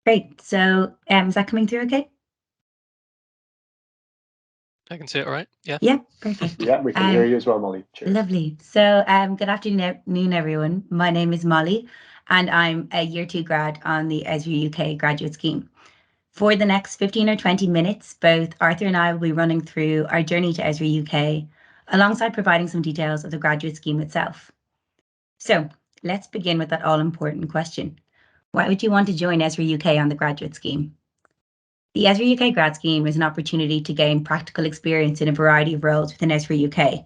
Great. So, is that coming through okay? I can see it all right. Yeah. Yeah, perfect. Yeah, we can hear you as well, Molly. Cheers. Lovely. So, good afternoon, everyone. My name is Molly, and I'm a year two grad on the Esri UK graduate scheme. For the next 15 or 20 minutes, both Arthur and I will be running through our journey to Esri UK, alongside providing some details of the graduate scheme itself. So, let's begin with that all important question. Why would you want to join Esri UK on the graduate scheme? The Esri UK grad scheme is an opportunity to gain practical experience in a variety of roles within Esri UK.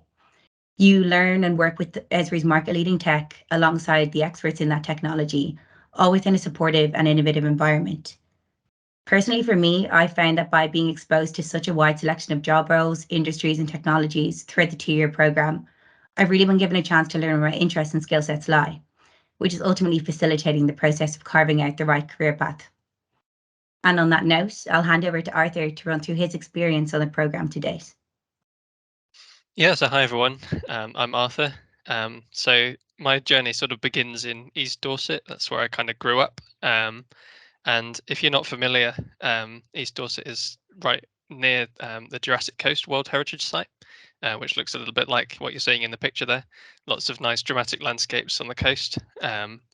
You learn and work with Esri's market leading tech alongside the experts in that technology, all within a supportive and innovative environment. Personally, for me, I found that by being exposed to such a wide selection of job roles, industries, and technologies throughout the 2-year programme, I've really been given a chance to learn where my interests and skill sets lie, which is ultimately facilitating the process of carving out the right career path. And on that note, I'll hand over to Arthur to run through his experience on the programme to date. Yeah, so hi everyone. I'm Arthur. So my journey sort of begins in East Dorset. That's where I kind of grew up. And if you're not familiar, East Dorset is right near the Jurassic Coast World Heritage Site, which looks a little bit like what you're seeing in the picture there. Lots of nice dramatic landscapes on the coast,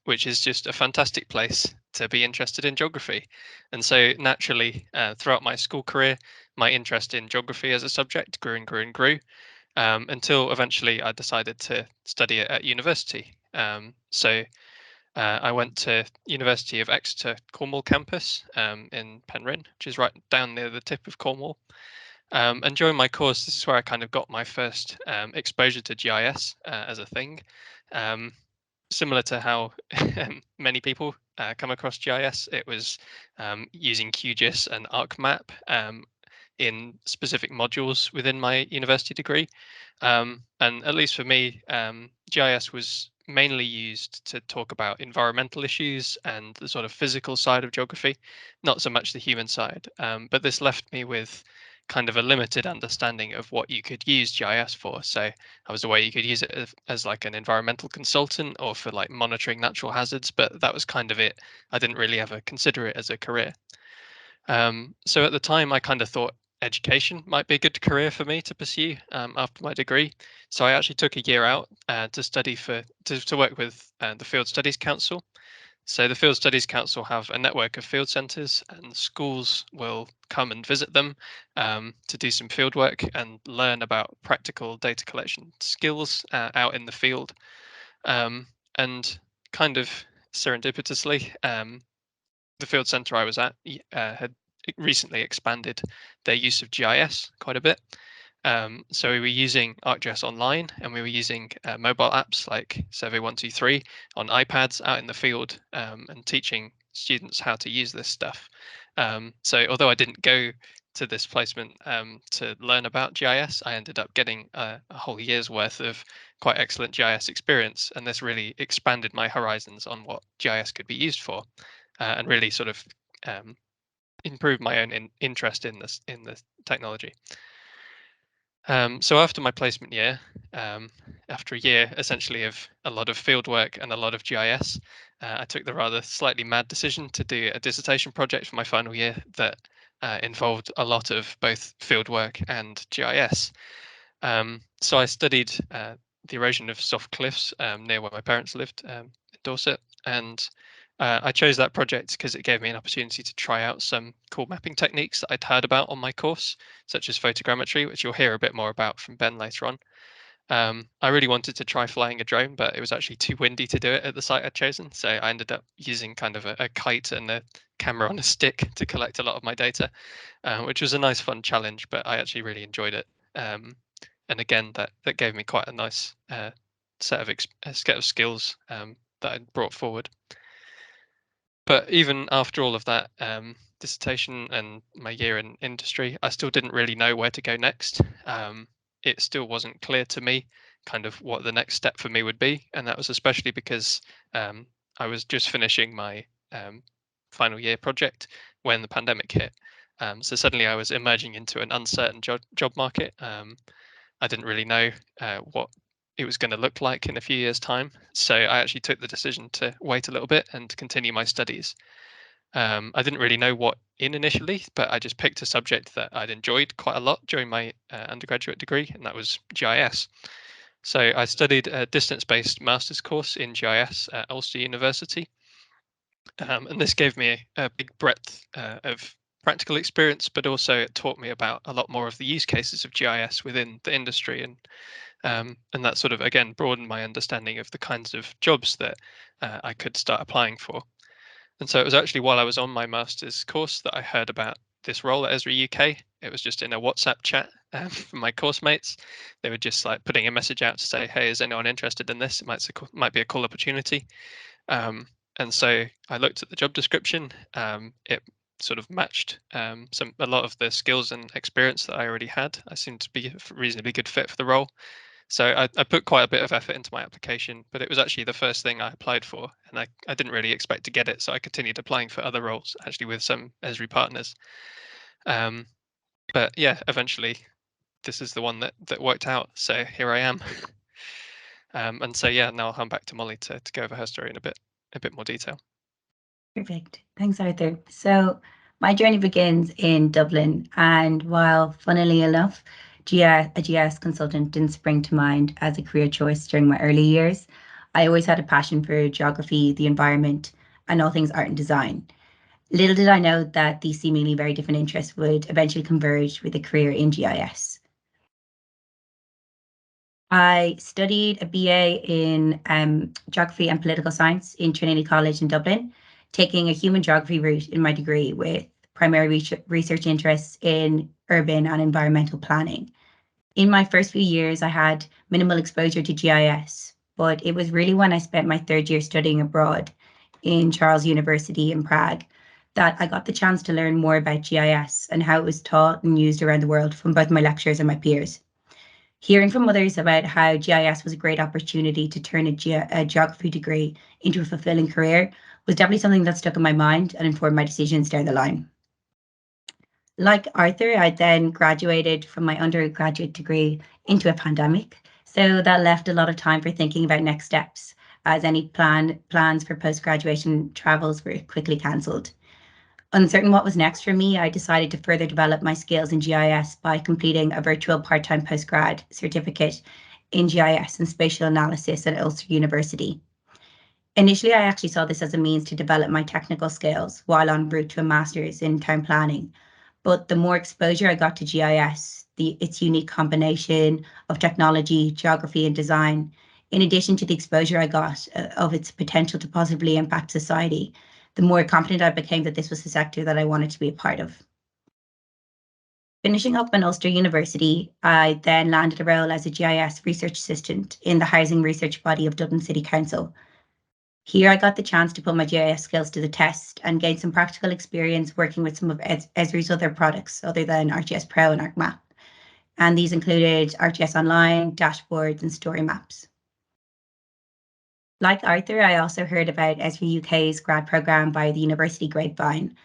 which is just a fantastic place to be interested in geography. And so naturally, throughout my school career, my interest in geography as a subject grew and grew and grew. Until eventually I decided to study it at university. I went to University of Exeter Cornwall campus in Penryn, which is right down near the tip of Cornwall. And during my course, this is where I kind of got my first exposure to GIS as a thing. Similar to how many people come across GIS, it was using QGIS and ArcMap in specific modules within my university degree. And at least for me, GIS was mainly used to talk about environmental issues and the sort of physical side of geography, not so much the human side. But this left me with kind of a limited understanding of what you could use GIS for. So I was aware you could use it as like an environmental consultant or for like monitoring natural hazards, but that was kind of it. I didn't really ever consider it as a career. So at the time, I kind of thought education might be a good career for me to pursue after my degree. So I actually took a year out to study to work with the Field Studies Council. So the Field Studies Council have a network of field centres, and schools will come and visit them to do some field work and learn about practical data collection skills out in the field. And kind of serendipitously, the field centre I was at had recently expanded their use of GIS quite a bit. So we were using ArcGIS Online, and we were using mobile apps like Survey123 on iPads out in the field and teaching students how to use this stuff. So although I didn't go to this placement to learn about GIS, I ended up getting a whole year's worth of quite excellent GIS experience, and this really expanded my horizons on what GIS could be used for, and really sort of improve my own interest in the technology. So after my placement year, after a year essentially of a lot of field work and a lot of GIS, I took the rather slightly mad decision to do a dissertation project for my final year that involved a lot of both field work and GIS. So I studied the erosion of soft cliffs near where my parents lived in Dorset, and I chose that project because it gave me an opportunity to try out some cool mapping techniques that I'd heard about on my course, such as photogrammetry, which you'll hear a bit more about from Ben later on. I really wanted to try flying a drone, but it was actually too windy to do it at the site I'd chosen. So I ended up using kind of a kite and a camera on a stick to collect a lot of my data, which was a nice, fun challenge, but I actually really enjoyed it. And again, that gave me quite a nice set of skills that I brought forward. But even after all of that dissertation and my year in industry, I still didn't really know where to go next. It still wasn't clear to me kind of what the next step for me would be. And that was especially because I was just finishing my final year project when the pandemic hit. So suddenly I was emerging into an uncertain job market. I didn't really know what it was going to look like in a few years' time. So I actually took the decision to wait a little bit and continue my studies. I didn't really know what in initially, but I just picked a subject that I'd enjoyed quite a lot during my undergraduate degree, and that was GIS. So I studied a distance-based master's course in GIS at Ulster University, and this gave me a big breadth of practical experience, but also it taught me about a lot more of the use cases of GIS within the industry, and that sort of again broadened my understanding of the kinds of jobs that I could start applying for. And so it was actually while I was on my master's course that I heard about this role at Esri UK. It was just in a WhatsApp chat from my course mates. They were just like putting a message out to say, "Hey, is anyone interested in this? It might be a cool opportunity." Um, and so I looked at the job description. It sort of matched a lot of the skills and experience that I already had. I seemed to be a reasonably good fit for the role. So I put quite a bit of effort into my application, but it was actually the first thing I applied for, and I didn't really expect to get it. So I continued applying for other roles, actually with some Esri partners. Um, but yeah, eventually this is the one that worked out. So here I am. And so yeah, now I'll hand back to Molly to go over her story in a bit more detail. Perfect. Thanks, Arthur. So my journey begins in Dublin, and while funnily enough, a GIS consultant didn't spring to mind as a career choice during my early years, I always had a passion for geography, the environment, and all things art and design. Little did I know that these seemingly very different interests would eventually converge with a career in GIS. I studied a BA in geography and political science in Trinity College in Dublin, taking a human geography route in my degree with primary research interests in urban and environmental planning. In my first few years, I had minimal exposure to GIS, but it was really when I spent my third year studying abroad in Charles University in Prague that I got the chance to learn more about GIS and how it was taught and used around the world from both my lecturers and my peers. Hearing from others about how GIS was a great opportunity to turn a geography degree into a fulfilling career was definitely something that stuck in my mind and informed my decisions down the line. Like Arthur, I then graduated from my undergraduate degree into a pandemic, so that left a lot of time for thinking about next steps, as any plans for post-graduation travels were quickly cancelled. Uncertain what was next for me, I decided to further develop my skills in GIS by completing a virtual part-time postgrad certificate in GIS and spatial analysis at Ulster University. Initially, I actually saw this as a means to develop my technical skills while en route to a master's in town planning. But the more exposure I got to GIS, its unique combination of technology, geography, and design, in addition to the exposure I got of its potential to positively impact society, the more confident I became that this was the sector that I wanted to be a part of. Finishing up in Ulster University, I then landed a role as a GIS research assistant in the housing research body of Dublin City Council. Here, I got the chance to put my GIS skills to the test and gain some practical experience working with some of Esri's other products other than ArcGIS Pro and ArcMap. And these included ArcGIS Online, dashboards, and story maps. Like Arthur, I also heard about Esri UK's grad programme by the University Grapevine.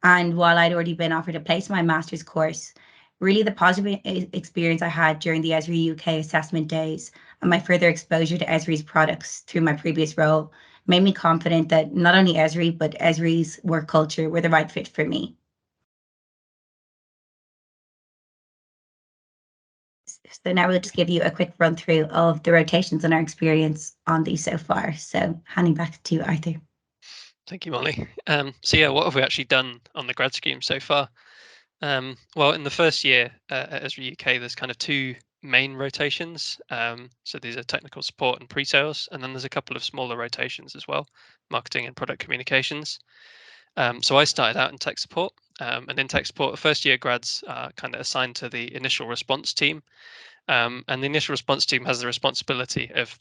And while I'd already been offered a place in my master's course, really the positive experience I had during the Esri UK assessment days and my further exposure to Esri's products through my previous role made me confident that not only Esri, but Esri's work culture were the right fit for me. So now we'll just give you a quick run through of the rotations and our experience on these so far. So handing back to Arthur. Thank you, Molly. So yeah, what have we actually done on the grad scheme so far? Well, in the first year at Esri UK, there's kind of two main rotations. So these are technical support and pre-sales, and then there's a couple of smaller rotations as well, marketing and product communications. So I started out in tech support, and in tech support, first year grads are kind of assigned to the initial response team. And the initial response team has the responsibility of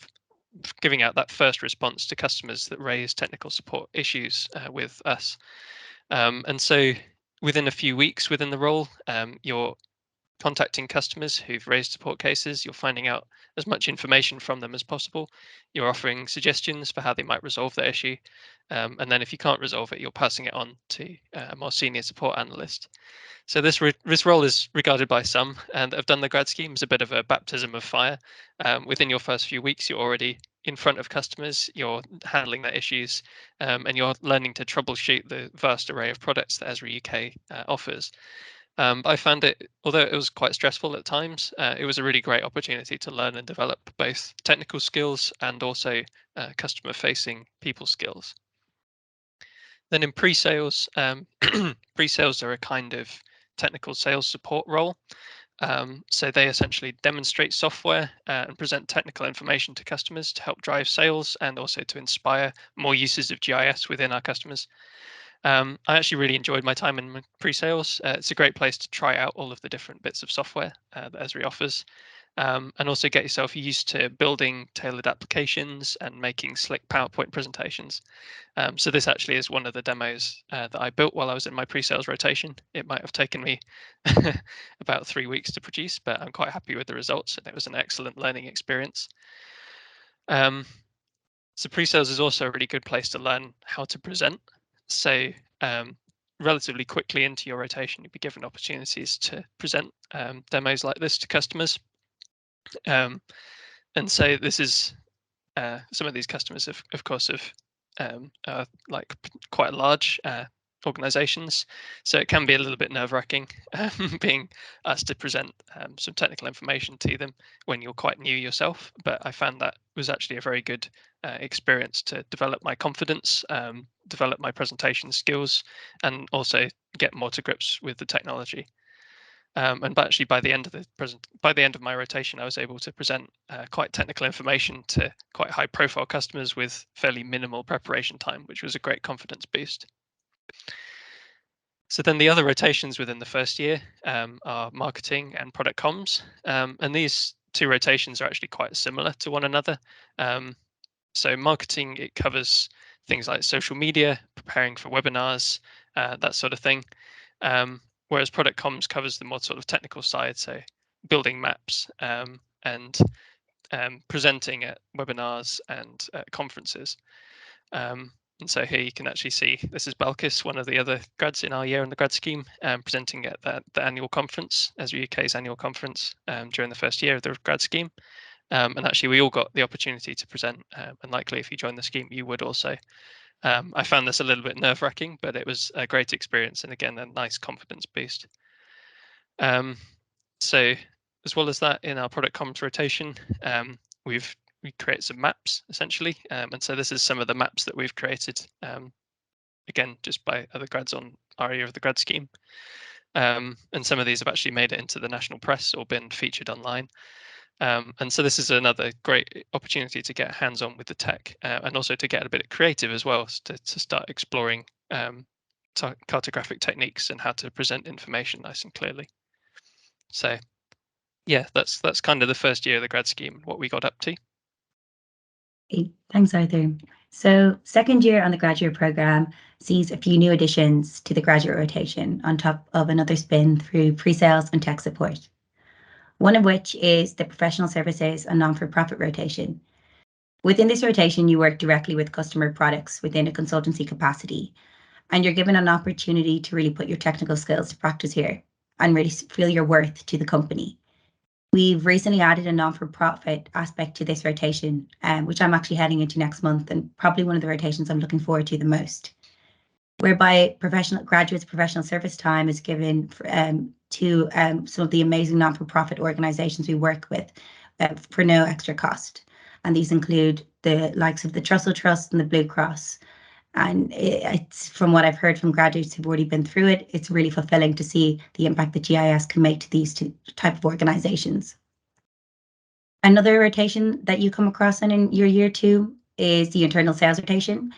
giving out that first response to customers that raise technical support issues with us. And so within a few weeks within the role, you're contacting customers who've raised support cases. You're finding out as much information from them as possible. You're offering suggestions for how they might resolve the issue. And then if you can't resolve it, you're passing it on to a more senior support analyst. So this role is regarded by some and have done the grad scheme as a bit of a baptism of fire. Within your first few weeks, you're already in front of customers, you're handling their issues, and you're learning to troubleshoot the vast array of products that Esri UK offers. I found it, although it was quite stressful at times, it was a really great opportunity to learn and develop both technical skills and also customer-facing people skills. Then in pre-sales, pre-sales are a kind of technical sales support role. So they essentially demonstrate software and present technical information to customers to help drive sales and also to inspire more uses of GIS within our customers. I actually really enjoyed my time in pre-sales. It's a great place to try out all of the different bits of software that Esri offers, and also get yourself used to building tailored applications and making slick PowerPoint presentations. So this actually is one of the demos that I built while I was in my pre-sales rotation. It might have taken me about 3 weeks to produce, but I'm quite happy with the results, and it was an excellent learning experience. So pre-sales is also a really good place to learn how to present. So relatively quickly into your rotation, you'll be given opportunities to present demos like this to customers. And so this is some of these customers, of course, are like quite large organizations. So it can be a little bit nerve-wracking being asked to present some technical information to them when you're quite new yourself. But I found that was actually a very good experience to develop my confidence, develop my presentation skills, and also get more to grips with the technology. And actually, by the end of my rotation, I was able to present quite technical information to quite high-profile customers with fairly minimal preparation time, which was a great confidence boost. So then the other rotations within the first year are marketing and product comms, and these two rotations are actually quite similar to one another. So marketing, it covers things like social media, preparing for webinars, that sort of thing. Whereas product comms covers the more sort of technical side, so building maps and presenting at webinars and conferences. And so here you can actually see, this is Balkis, one of the other grads in our year in the grad scheme, presenting at the annual conference, Esri UK's annual conference during the first year of the grad scheme. And actually we all got the opportunity to present, and likely if you join the scheme, you would also. I found this a little bit nerve-wracking, but it was a great experience, and again, a nice confidence boost. So as well as that, in our product comms rotation, we create some maps essentially, and so this is some of the maps that we've created, again, just by other grads on our year of the grad scheme. And some of these have actually made it into the national press or been featured online. And so this is another great opportunity to get hands-on with the tech, and also to get a bit creative as well, to start exploring cartographic techniques and how to present information nice and clearly. So yeah, that's kind of the first year of the grad scheme, what we got up to. Thanks, Arthur. So second year on the graduate program sees a few new additions to the graduate rotation on top of another spin through pre-sales and tech support. One of which is the professional services and non-for-profit rotation. Within this rotation, you work directly with customer products within a consultancy capacity, and you're given an opportunity to really put your technical skills to practice here and really feel your worth to the company. We've recently added a non-for-profit aspect to this rotation, which I'm actually heading into next month, and probably one of the rotations I'm looking forward to the most, whereby graduates' professional service time is given to some of the amazing non-for-profit organisations we work with for no extra cost. And these include the likes of the Trussell Trust and the Blue Cross. And it's, from what I've heard from graduates who've already been through it, it's really fulfilling to see the impact that GIS can make to these two type of organisations. Another rotation that you come across in your year two is the internal sales rotation,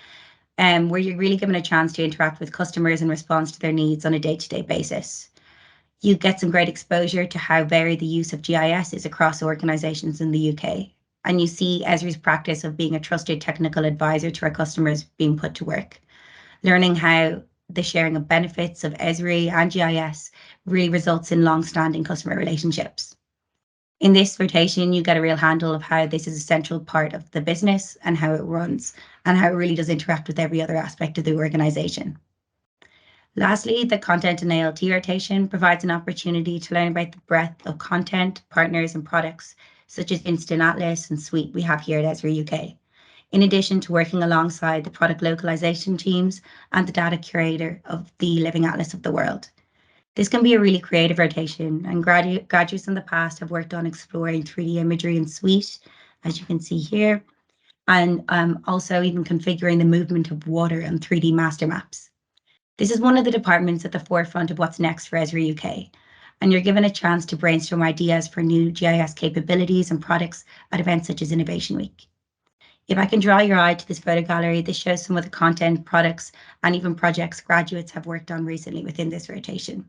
where you're really given a chance to interact with customers in response to their needs on a day-to-day basis. You get some great exposure to how varied the use of GIS is across organisations in the UK. And you see Esri's practice of being a trusted technical advisor to our customers being put to work, learning how the sharing of benefits of Esri and GIS really results in long-standing customer relationships. In this rotation, you get a real handle of how this is a central part of the business and how it runs and how it really does interact with every other aspect of the organisation. Lastly, the content and ALT rotation provides an opportunity to learn about the breadth of content, partners and products such as Instant Atlas and Suite we have here at Esri UK, in addition to working alongside the product localization teams and the data curator of the Living Atlas of the World. This can be a really creative rotation, and graduates in the past have worked on exploring 3D imagery in Suite, as you can see here, and also even configuring the movement of water and 3D master maps. This is one of the departments at the forefront of what's next for Esri UK, and you're given a chance to brainstorm ideas for new GIS capabilities and products at events such as Innovation Week. If I can draw your eye to this photo gallery, this shows some of the content, products, and even projects graduates have worked on recently within this rotation.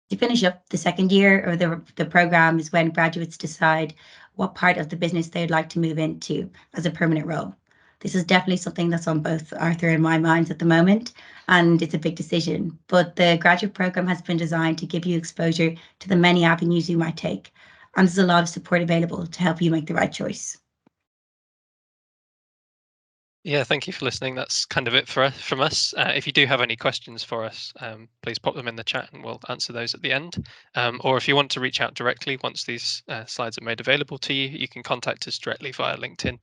To finish up, the second year of the program is when graduates decide what part of the business they'd like to move into as a permanent role. This is definitely something that's on both Arthur and my minds at the moment, and it's a big decision. But the graduate program has been designed to give you exposure to the many avenues you might take, and there's a lot of support available to help you make the right choice. Yeah, thank you for listening. That's kind of it from us. If you do have any questions for us, please pop them in the chat and we'll answer those at the end. Or if you want to reach out directly once these slides are made available to you, you can contact us directly via LinkedIn.